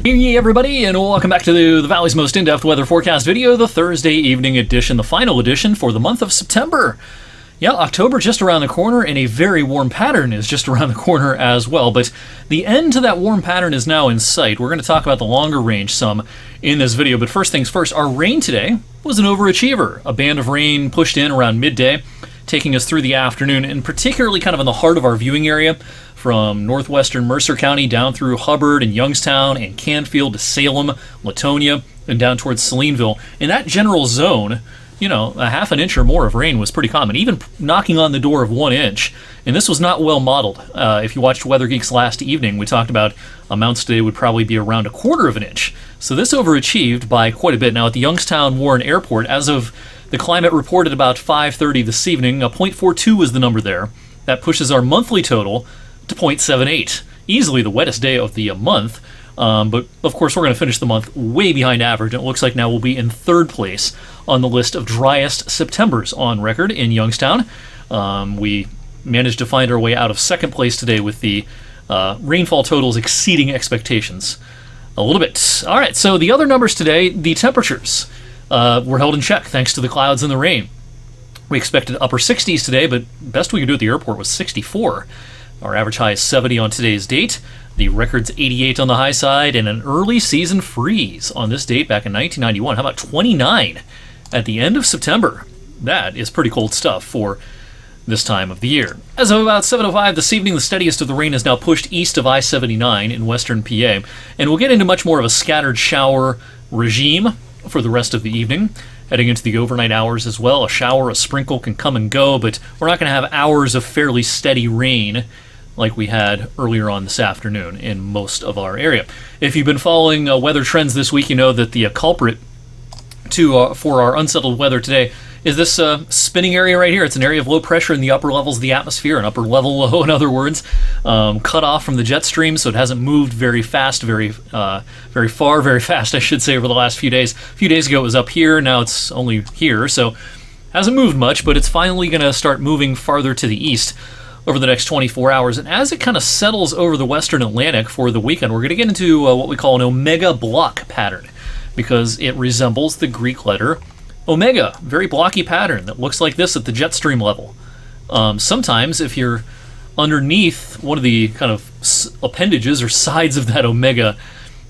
Hey everybody, and welcome back to the Valley's most in-depth weather forecast video, the Thursday evening edition, the final edition for the month of September. Yeah, October just around the corner, and a very warm pattern is just around the corner as well, but the end to that warm pattern is now in sight. We're going to talk about the longer range some in this video, but first things first, our rain today was an overachiever. A band of rain pushed in around midday, taking us through the afternoon, and particularly kind of in the heart of our viewing area, from northwestern Mercer County down through Hubbard and Youngstown and Canfield to Salem, Latonia, and down towards Salineville. In that general zone, you know, a half an inch or more of rain was pretty common, even knocking on the door of 1 inch. And this was not well modeled. If you watched Weather Geeks last evening, we talked about amounts today would probably be around 1/4 of an inch. So this overachieved by quite a bit. Now at the Youngstown Warren Airport, as of the climate report at about 5:30 this evening, a 0.42 was the number there. That pushes our monthly total to 0.78. Easily the wettest day of the month. But of course we're going to finish the month way behind average. It looks like now we'll be in third place on the list of driest Septembers on record in Youngstown. We managed to find our way out of second place today with the rainfall totals exceeding expectations a little bit. All right, so the other numbers today, the temperatures were held in check thanks to the clouds and the rain. We expected upper 60s today, but best we could do at the airport was 64. Our average high is 70 on today's date. The record's 88 on the high side, and an early season freeze on this date back in 1991. How about 29 at the end of September? That is pretty cold stuff for this time of the year. As of about 7:05 this evening, the steadiest of the rain is now pushed east of I-79 in western PA, and we'll get into much more of a scattered shower regime for the rest of the evening. Heading into the overnight hours as well, a shower, a sprinkle can come and go, but we're not going to have hours of fairly steady rain like we had earlier on this afternoon in most of our area. If you've been following weather trends this week, you know that the culprit for our unsettled weather today is this spinning area right here. It's an area of low pressure in the upper levels of the atmosphere, an upper level low, in other words, cut off from the jet stream, so it hasn't moved very fast, very fast, I should say, over the last few days. A few days ago it was up here, now it's only here, so hasn't moved much, but it's finally going to start moving farther to the east over the next 24 hours. And as it kind of settles over the western Atlantic for the weekend, we're going to get into what we call an omega block pattern, because it resembles the Greek letter omega. Very blocky pattern that looks like this at the jet stream level. Sometimes if you're underneath one of the kind of appendages or sides of that omega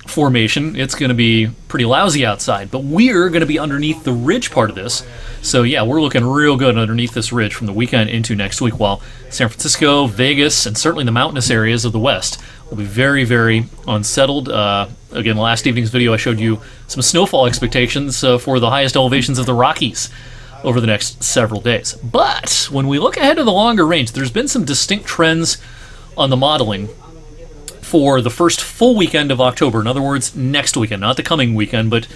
formation, it's going to be pretty lousy outside, but we're going to be underneath the ridge part of this. So yeah, we're looking real good underneath this ridge from the weekend into next week, while San Francisco, Vegas, and certainly the mountainous areas of the west will be very, very unsettled. Again, last evening's video I showed you some snowfall expectations for the highest elevations of the Rockies over the next several days. But when we look ahead to the longer range, there's been some distinct trends on the modeling for the first full weekend of October. In other words, next weekend, not the coming weekend, but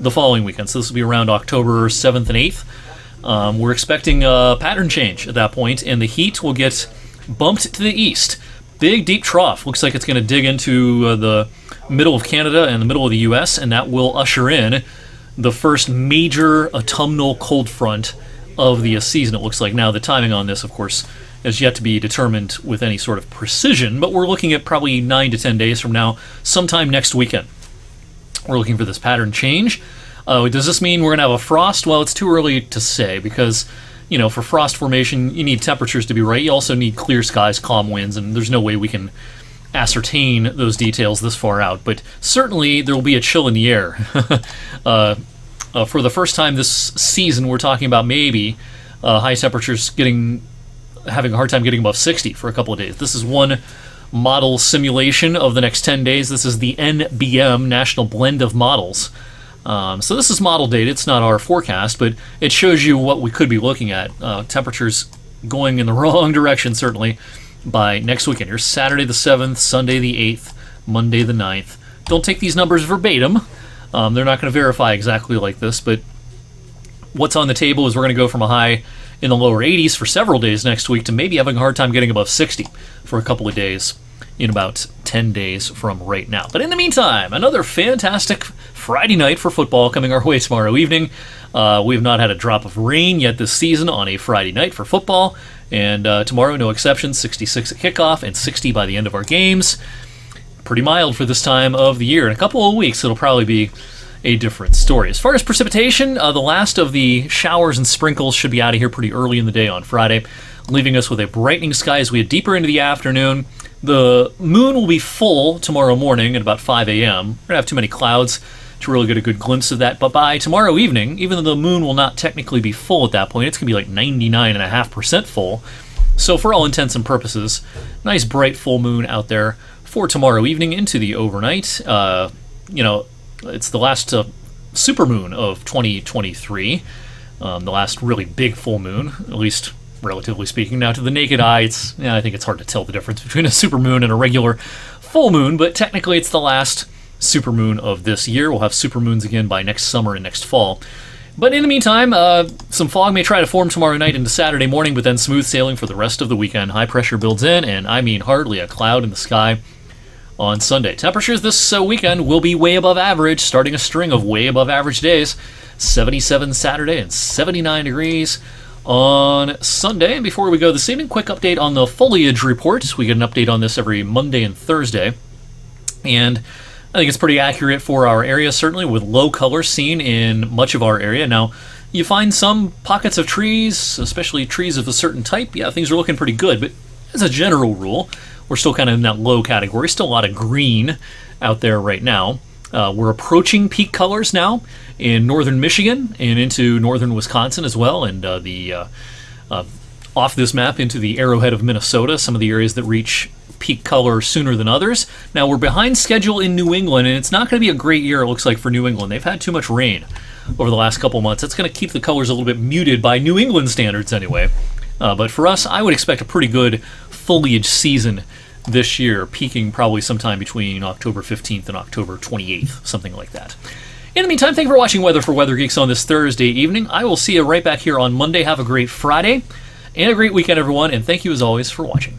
the following weekend. So this will be around October 7th and 8th. We're expecting a pattern change at that point, and the heat will get bumped to the east. Big, deep trough. Looks like it's going to dig into the middle of Canada and the middle of the U.S., and that will usher in the first major autumnal cold front of the season, it looks like. Now, the timing on this, of course, is yet to be determined with any sort of precision, but we're looking at probably 9 to 10 days from now, sometime next weekend. We're looking for this pattern change. Does this mean we're going to have a frost? Well, it's too early to say, because, you know, for frost formation, you need temperatures to be right. You also need clear skies, calm winds, and there's no way we can ascertain those details this far out. But certainly there will be a chill in the air. For the first time this season, we're talking about maybe high temperatures having a hard time getting above 60 for a couple of days. This is one model simulation of the next 10 days. This is the NBM, National Blend of Models. So this is model data. It's not our forecast, but it shows you what we could be looking at. Temperatures going in the wrong direction, certainly, by next weekend. Here's Saturday the 7th, Sunday the 8th, Monday the 9th. Don't take these numbers verbatim. They're not going to verify exactly like this, but what's on the table is we're going to go from a high in the lower 80s for several days next week to maybe having a hard time getting above 60 for a couple of days in about 10 days from right now. But in the meantime, another fantastic Friday night for football coming our way tomorrow evening. We have not had a drop of rain yet this season on a Friday night for football, and tomorrow, no exception, 66 at kickoff and 60 by the end of our games. pretty mild for this time of the year. In a couple of weeks, it'll probably be a different story. As far as precipitation, the last of the showers and sprinkles should be out of here pretty early in the day on Friday, leaving us with a brightening sky as we head deeper into the afternoon. The moon will be full tomorrow morning at about 5 a.m. We're going to have too many clouds to really get a good glimpse of that. But by tomorrow evening, even though the moon will not technically be full at that point, it's going to be like 99.5% full. So for all intents and purposes, nice bright full moon out there for tomorrow evening into the overnight. It's the last supermoon of 2023, the last really big full moon, at least relatively speaking. Now, to the naked eye, I think it's hard to tell the difference between a supermoon and a regular full moon, but technically it's the last supermoon of this year. We'll have supermoons again by next summer and next fall. But in the meantime, some fog may try to form tomorrow night into Saturday morning, but then smooth sailing for the rest of the weekend. High pressure builds in, and I mean hardly a cloud in the sky on Sunday. Temperatures this weekend will be way above average, starting a string of way above average days. 77 Saturday and 79 degrees on Sunday. And before we go this evening, quick update on the foliage report. We get an update on this every Monday and Thursday. And I think it's pretty accurate for our area, certainly, with low color seen in much of our area. Now, you find some pockets of trees, especially trees of a certain type. Yeah, things are looking pretty good, but as a general rule, we're still kind of in that low category. Still a lot of green out there right now. We're approaching peak colors now in northern Michigan and into northern Wisconsin as well, and off this map into the arrowhead of Minnesota, some of the areas that reach peak color sooner than others. Now, we're behind schedule in New England, and it's not going to be a great year, it looks like, for New England. They've had too much rain over the last couple months. That's going to keep the colors a little bit muted by New England standards anyway. But for us, I would expect a pretty good foliage season this year, peaking probably sometime between October 15th and October 28th, something like that. In the meantime, thank you for watching Weather for Weather Geeks on this Thursday evening. I will see you right back here on Monday. Have a great Friday and a great weekend, everyone, and thank you as always for watching.